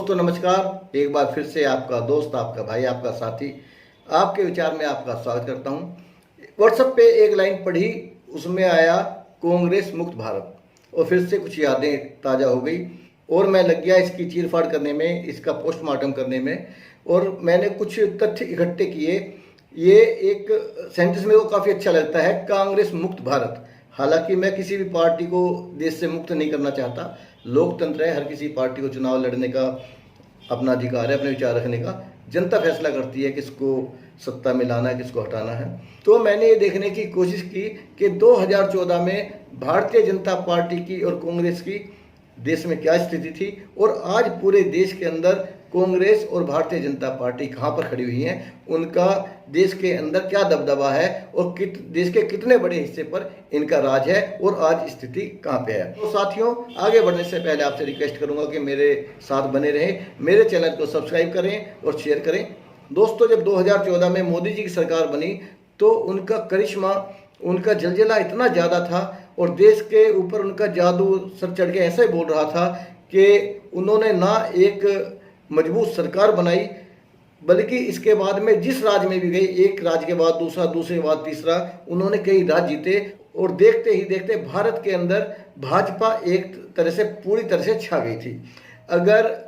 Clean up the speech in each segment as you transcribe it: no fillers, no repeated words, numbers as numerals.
दोस्तों नमस्कार। एक बार फिर से आपका दोस्त, आपका भाई, आपका साथी आपके विचार में आपका स्वागत करता हूं। व्हाट्सएप पे एक लाइन पढ़ी, उसमें आया कांग्रेस मुक्त भारत, और फिर से कुछ यादें ताज़ा हो गई और मैं लग गया इसकी चीरफाड़ करने में, इसका पोस्टमार्टम करने में। और मैंने कुछ तथ्य इकट्ठे किए। ये एक सेंटेंस मेरे को काफ़ी अच्छा लगता है, कांग्रेस मुक्त भारत। हालांकि मैं किसी भी पार्टी को देश से मुक्त नहीं करना चाहता। लोकतंत्र है, हर किसी पार्टी को चुनाव लड़ने का अपना अधिकार है, अपने विचार रखने का। जनता फैसला करती है किसको सत्ता में लाना है, किसको हटाना है। तो मैंने ये देखने की कोशिश की कि 2014 में भारतीय जनता पार्टी की और कांग्रेस की देश में क्या स्थिति थी और आज पूरे देश के अंदर कांग्रेस और भारतीय जनता पार्टी कहाँ पर खड़ी हुई हैं, उनका देश के अंदर क्या दबदबा है और देश के कितने बड़े हिस्से पर इनका राज है और आज स्थिति कहाँ पे है। तो साथियों, आगे बढ़ने से पहले आपसे रिक्वेस्ट करूंगा कि मेरे साथ बने रहें, मेरे चैनल को सब्सक्राइब करें और शेयर करें। दोस्तों, जब 2014 में मोदी जी की सरकार बनी तो उनका करिश्मा, उनका जलजला इतना ज़्यादा था और देश के ऊपर उनका जादू सर चढ़ के ऐसे बोल रहा था कि उन्होंने ना एक मजबूत सरकार बनाई, बल्कि इसके बाद में जिस राज्य में भी गई, एक राज्य के बाद दूसरा, दूसरे के बाद तीसरा, उन्होंने कई राज्य जीते। और देखते ही देखते भारत के अंदर भाजपा एक तरह से पूरी तरह से छा गई थी। अगर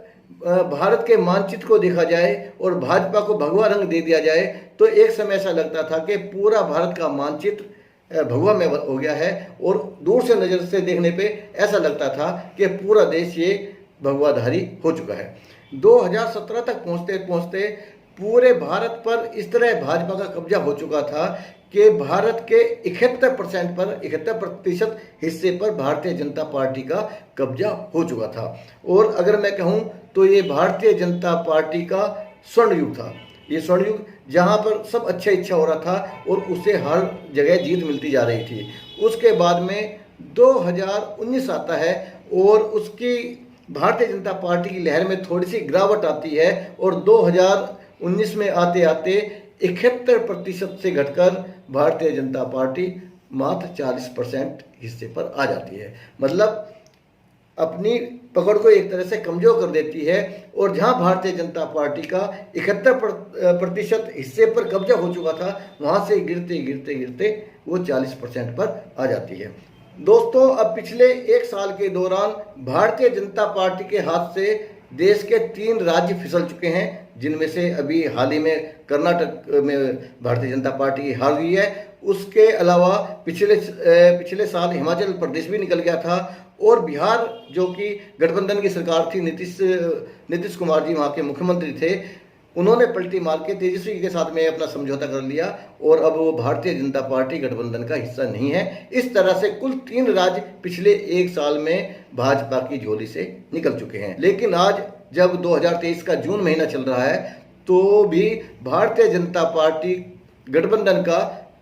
भारत के मानचित्र को देखा जाए और भाजपा को भगवा रंग दे दिया जाए तो एक समय ऐसा लगता था कि पूरा भारत का मानचित्र भगवा में हो गया है और दूर से नज़र से देखने पे ऐसा लगता था कि पूरा देश ये भगवाधारी हो चुका है। 2017 तक पहुंचते पहुंचते पूरे भारत पर इस तरह भाजपा का कब्जा हो चुका था कि भारत के 71% हिस्से पर भारतीय जनता पार्टी का कब्जा हो चुका था। और अगर मैं कहूं तो ये भारतीय जनता पार्टी का स्वर्ण युग था। ये स्वर्ण युग जहां पर सब अच्छा इच्छा हो रहा था और उसे हर जगह जीत मिलती जा रही थी। उसके बाद में 2019 आता है और उसकी भारतीय जनता पार्टी की लहर में थोड़ी सी गिरावट आती है और 2019 में आते आते 71% से घटकर भारतीय जनता पार्टी मात्र 40% हिस्से पर आ जाती है। मतलब अपनी पकड़ को एक तरह से कमजोर कर देती है और जहां भारतीय जनता पार्टी का 71% हिस्से पर कब्जा हो चुका था, वहां से गिरते गिरते गिरते वो 40% पर आ जाती है। दोस्तों, अब पिछले एक साल के दौरान भारतीय जनता पार्टी के हाथ से देश के 3 राज्य फिसल चुके हैं, जिनमें से अभी हाल ही में कर्नाटक में भारतीय जनता पार्टी की हार हुई है। उसके अलावा पिछले साल हिमाचल प्रदेश भी निकल गया था और बिहार, जो कि गठबंधन की सरकार थी, नीतीश कुमार जी वहाँ के मुख्यमंत्री थे, उन्होंने पलटी मार के तेजस्वी के साथ में अपना समझौता कर लिया और अब वो भारतीय जनता पार्टी गठबंधन का हिस्सा नहीं है। इस तरह से कुल 3 राज्य पिछले एक साल में भाजपा की झोली से निकल चुके हैं। लेकिन आज जब 2023 का जून महीना चल रहा है तो भी भारतीय जनता पार्टी गठबंधन का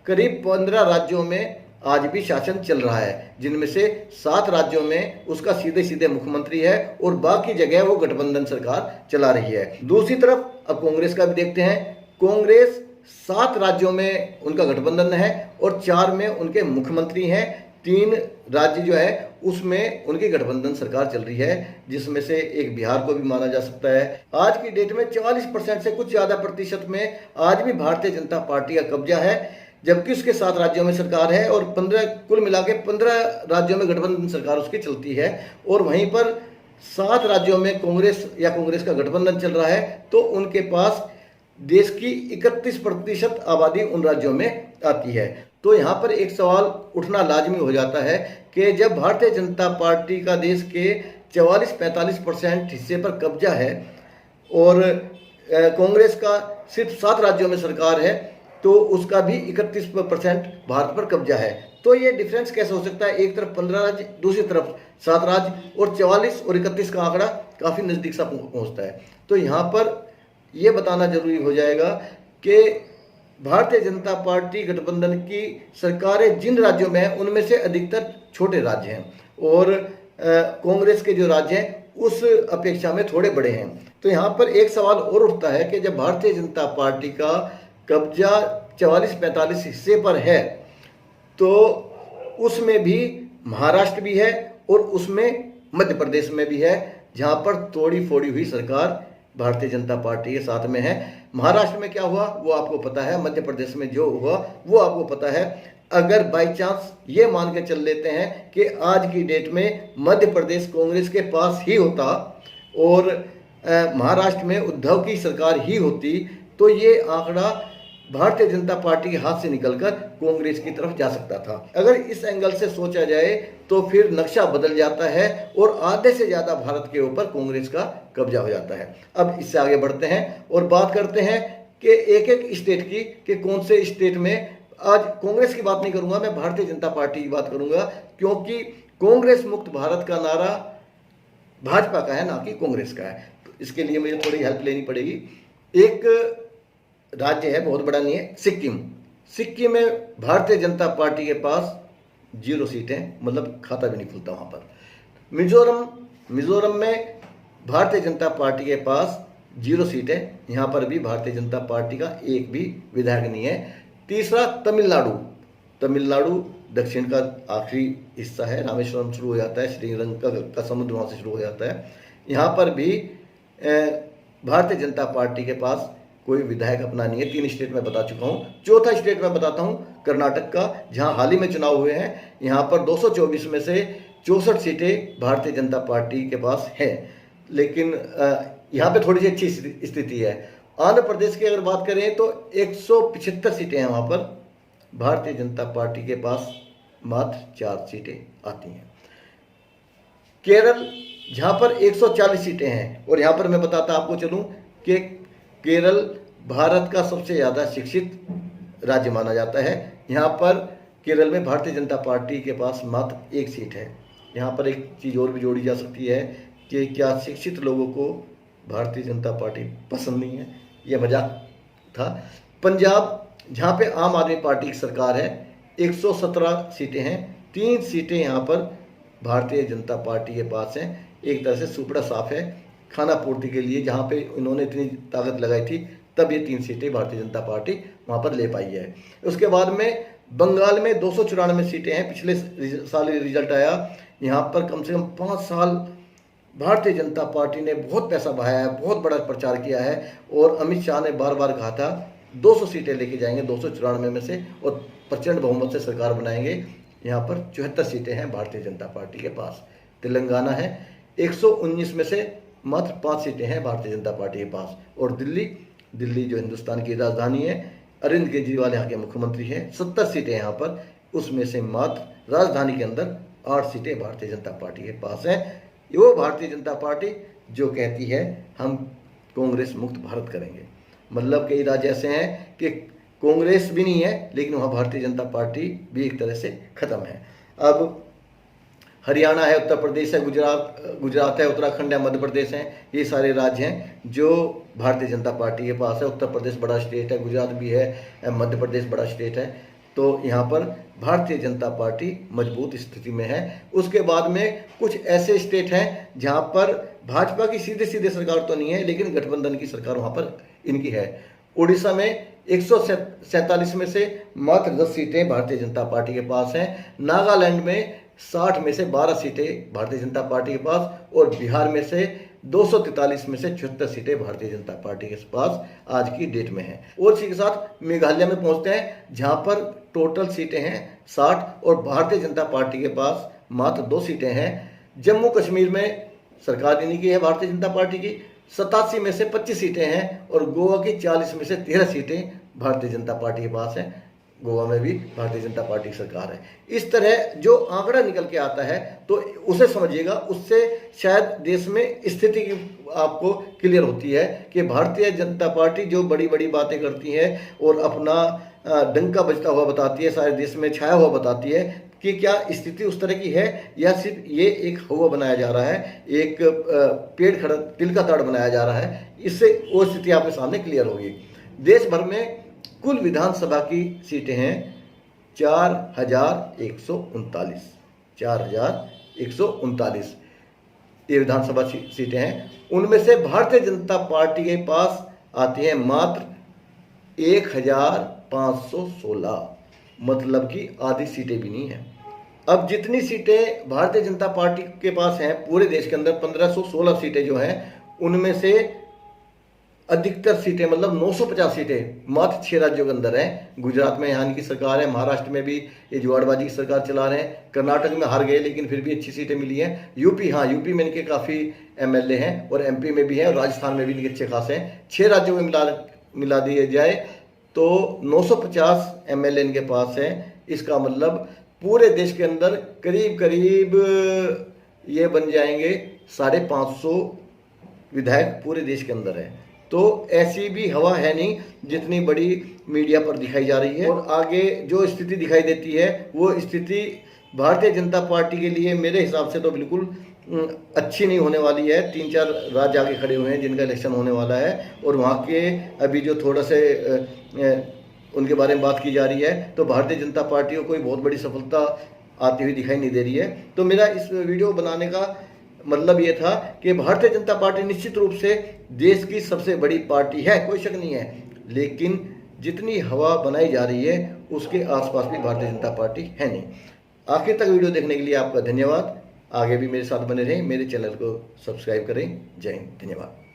करीब 15 राज्यों में आज भी शासन चल रहा है, जिनमें से 7 राज्यों में उसका सीधे सीधे मुख्यमंत्री है और बाकी जगह वो गठबंधन सरकार चला रही है। दूसरी तरफ अब कांग्रेस का भी देखते हैं। कांग्रेस 7 राज्यों में उनका गठबंधन है और 4 में उनके मुख्यमंत्री हैं। 3 राज्य जो है उसमें उनकी गठबंधन सरकार चल रही है, जिसमें से एक बिहार को भी माना जा सकता है। आज की डेट में 40% से कुछ ज्यादा प्रतिशत में आज भी भारतीय जनता पार्टी का कब्जा है, जबकि उसके 7 राज्यों में सरकार है और 15 कुल मिला के 15 राज्यों में गठबंधन सरकार उसकी चलती है। और वहीं पर 7 राज्यों में कांग्रेस या कांग्रेस का गठबंधन चल रहा है, तो उनके पास देश की 31% आबादी उन राज्यों में आती है। तो यहाँ पर एक सवाल उठना लाजमी हो जाता है कि जब भारतीय जनता पार्टी का देश के 44-45% हिस्से पर कब्जा है और कांग्रेस का सिर्फ 7 राज्यों में सरकार है, तो उसका भी 31% भारत पर कब्जा है। तो ये डिफरेंस कैसे हो सकता है? एक तरफ 15 राज्य, दूसरी तरफ 7 राज्य, और 44 और 31 का आंकड़ा काफ़ी नज़दीक सा पहुंचता है। तो यहाँ पर यह बताना जरूरी हो जाएगा कि भारतीय जनता पार्टी गठबंधन की सरकारें जिन राज्यों में हैं उनमें से अधिकतर छोटे राज्य हैं और कांग्रेस के जो राज्य हैं उस अपेक्षा में थोड़े बड़े हैं। तो यहाँ पर एक सवाल और उठता है कि जब भारतीय जनता पार्टी का कब्जा 44-45 हिस्से पर है तो उसमें भी महाराष्ट्र भी है और उसमें मध्य प्रदेश में भी है, जहां पर तोड़ी फोड़ी हुई सरकार भारतीय जनता पार्टी के साथ में है। महाराष्ट्र में क्या हुआ वो आपको पता है, मध्य प्रदेश में जो हुआ वो आपको पता है। अगर बाई चांस ये मान के चल लेते हैं कि आज की डेट में मध्य प्रदेश कांग्रेस के पास ही होता और महाराष्ट्र में उद्धव की सरकार ही होती, तो ये आंकड़ा भारतीय जनता पार्टी के हाथ से निकलकर कांग्रेस की तरफ जा सकता था। अगर इस एंगल से सोचा जाए तो फिर नक्शा बदल जाता है और आधे से ज्यादा भारत के ऊपर कांग्रेस का कब्जा हो जाता है। अब इससे आगे बढ़ते हैं और बात करते हैं कि एक एक स्टेट की, कि कौन से स्टेट में। आज कांग्रेस की बात नहीं करूंगा, मैं भारतीय जनता पार्टी की बात करूंगा, क्योंकि कांग्रेस मुक्त भारत का नारा भाजपा का है, ना कि कांग्रेस का है। तो इसके लिए मुझे थोड़ी हेल्प लेनी पड़ेगी। एक राज्य है, बहुत बड़ा नहीं है, सिक्किम। सिक्किम में भारतीय जनता पार्टी के पास 0 सीटें, मतलब खाता भी नहीं खुलता वहां पर। मिजोरम में भारतीय जनता पार्टी के पास 0 सीटें, यहां पर भी भारतीय जनता पार्टी का एक भी विधायक नहीं है। तीसरा तमिलनाडु दक्षिण का आखिरी हिस्सा है, रामेश्वरम शुरू हो जाता है, श्रीलंका का समुद्र वहां से शुरू हो जाता है। यहाँ पर भी भारतीय जनता पार्टी के पास कोई विधायक अपना नहीं है। 3 स्टेट में बता चुका हूँ। चौथा स्टेट में बताता हूँ, कर्नाटक का, जहाँ हाल ही में चुनाव हुए हैं। यहाँ पर 224 में से 64 सीटें भारतीय जनता पार्टी के पास हैं, लेकिन यहाँ पे थोड़ी सी अच्छी स्थिति है। आंध्र प्रदेश की अगर बात करें तो 175 सीटें हैं, वहाँ पर भारतीय जनता पार्टी के पास मात्र 4 सीटें आती हैं। केरल, जहाँ पर 140 सीटें हैं, और यहाँ पर मैं बताता आपको चलूँ कि केरल भारत का सबसे ज़्यादा शिक्षित राज्य माना जाता है। यहाँ पर केरल में भारतीय जनता पार्टी के पास मात्र 1 सीट है। यहाँ पर एक चीज़ और भी जोड़ी जा सकती है कि क्या शिक्षित लोगों को भारतीय जनता पार्टी पसंद नहीं है, यह मजाक था। पंजाब, जहाँ पे आम आदमी पार्टी की सरकार है, 117 सीटें हैं, 3 सीटें यहाँ पर भारतीय जनता पार्टी के पास हैं। एक तरह से सुपड़ा साफ है खाना पूर्ति के लिए, जहाँ पे इन्होंने इतनी ताकत लगाई थी, तब ये 3 सीटें भारतीय जनता पार्टी वहाँ पर ले पाई है। उसके बाद में बंगाल में 294 सीटें हैं। पिछले साल रिजल्ट आया, यहाँ पर कम से कम 5 साल भारतीय जनता पार्टी ने बहुत पैसा बहाया है, बहुत बड़ा प्रचार किया है, और अमित शाह ने बार बार कहा था 200 सीटें लेके जाएंगे 294 में से, और प्रचंड बहुमत से सरकार बनाएंगे। यहाँ पर 74 सीटें हैं भारतीय जनता पार्टी के पास। तेलंगाना है, 119 में से मात्र 5 सीटें हैं भारतीय जनता पार्टी के पास। और दिल्ली जो हिंदुस्तान की राजधानी है, अरविंद केजरीवाल यहाँ के मुख्यमंत्री हैं, 70 सीटें यहाँ पर, उसमें से मात्र राजधानी के अंदर 8 सीटें भारतीय जनता पार्टी के पास हैं। वो भारतीय जनता पार्टी जो कहती है हम कांग्रेस मुक्त भारत करेंगे। मतलब कई राज्य ऐसे हैं कि कांग्रेस भी नहीं है, लेकिन वहाँ भारतीय जनता पार्टी भी एक तरह से खत्म है। अब हरियाणा है, उत्तर प्रदेश है, गुजरात है, उत्तराखंड है, मध्य प्रदेश है, ये सारे राज्य हैं जो भारतीय जनता पार्टी के पास है। उत्तर प्रदेश बड़ा स्टेट है, गुजरात भी है, मध्य प्रदेश बड़ा स्टेट है। तो यहाँ पर भारतीय जनता पार्टी मजबूत स्थिति में है। उसके बाद में कुछ ऐसे स्टेट हैं जहाँ पर भाजपा की सीधे सरकार तो नहीं है, लेकिन गठबंधन की सरकार वहाँ पर इनकी है। उड़ीसा में 147 में से मात्र 10 सीटें भारतीय जनता पार्टी के पास हैं। नागालैंड में 60 में से 12 सीटें भारतीय जनता पार्टी के पास, और बिहार में से 243 में से 76 सीटें भारतीय जनता पार्टी के पास आज की डेट में हैं। और इसी के साथ मेघालय में पहुंचते हैं, जहां पर टोटल सीटें हैं 60, और भारतीय जनता पार्टी के पास मात्र 2 सीटें हैं। जम्मू कश्मीर में सरकार इन्हीं की है भारतीय जनता पार्टी की, 87 में से 25 सीटें हैं, और गोवा की 40 में से 13 सीटें भारतीय जनता पार्टी के पास हैं। गोवा में भी भारतीय जनता पार्टी की सरकार है। इस तरह जो आंकड़ा निकल के आता है तो उसे समझिएगा, उससे शायद देश में स्थिति की आपको क्लियर होती है कि भारतीय जनता पार्टी जो बड़ी बड़ी बातें करती है और अपना डंका बजता हुआ बताती है, सारे देश में छाया हुआ बताती है, कि क्या स्थिति उस तरह की है या सिर्फ ये एक हवा बनाया जा रहा है, एक पेड़ खड़ा तिल का ताड़ बनाया जा रहा है। इससे वो स्थिति आपके सामने क्लियर होगी। देश भर में कुल विधानसभा की सीटें हैं 4139। 4139 ये विधानसभा सीटें हैं। उनमें से भारतीय जनता पार्टी के पास आती है मात्र 1516, मतलब कि आधी सीटें भी नहीं है। अब जितनी सीटें भारतीय जनता पार्टी के पास हैं पूरे देश के अंदर 1516 सीटें जो हैं, उनमें से अधिकतर सीटें मतलब 950 सीटें मात्र 6 राज्यों के अंदर हैं। गुजरात में यहाँ की सरकार है, महाराष्ट्र में भी ये जुगाड़बाजी की सरकार चला रहे हैं, कर्नाटक में हार गए लेकिन फिर भी अच्छी सीटें मिली हैं। यूपी, हाँ यूपी में इनके काफ़ी एमएलए हैं और एमपी में भी हैं और राजस्थान में भी इनके अच्छे खासे हैं। 6 राज्यों में मिला दिए जाए तो 950 एमएलए इनके पास हैं। इसका मतलब पूरे देश के अंदर करीब करीब ये बन जाएंगे 550 विधायक पूरे देश के अंदर है। तो ऐसी भी हवा है नहीं जितनी बड़ी मीडिया पर दिखाई जा रही है। और आगे जो स्थिति दिखाई देती है वो स्थिति भारतीय जनता पार्टी के लिए मेरे हिसाब से तो बिल्कुल अच्छी नहीं होने वाली है। 3-4 राज्य आगे खड़े हुए हैं जिनका इलेक्शन होने वाला है और वहाँ के अभी जो थोड़ा से उनके बारे में बात की जा रही है तो भारतीय जनता पार्टी को कोई बहुत बड़ी सफलता आती हुई दिखाई नहीं दे रही है। तो मेरा इस वीडियो बनाने का मतलब ये था कि भारतीय जनता पार्टी निश्चित रूप से देश की सबसे बड़ी पार्टी है, कोई शक नहीं है, लेकिन जितनी हवा बनाई जा रही है उसके आसपास भी भारतीय जनता पार्टी है नहीं। आखिर तक वीडियो देखने के लिए आपका धन्यवाद। आगे भी मेरे साथ बने रहें, मेरे चैनल को सब्सक्राइब करें। जय हिंद, धन्यवाद।